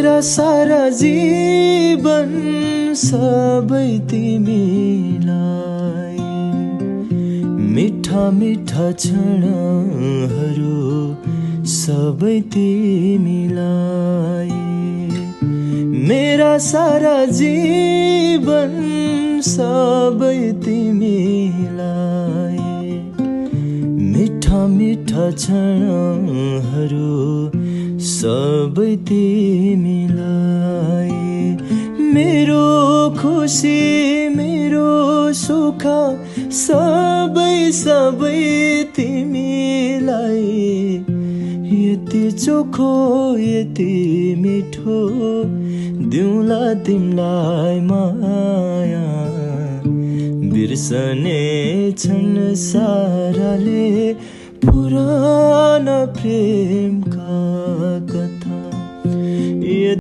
मेरा सारा जीवन सबै तिमीलाई, मिठा मिठा क्षणहरू सबै तिमीलाई। मेरा सारा जीवन सबै तिमीलाई, मिठा मिठा क्षणहरू सबै तिमीलाई। मेरो खुसी मेरो सुख सबै सबै तिमीलाई। यति चोखो यति मिठो दिउँला तिमीलाई माया, बिर्सने छन् साराले पुराना प्रेम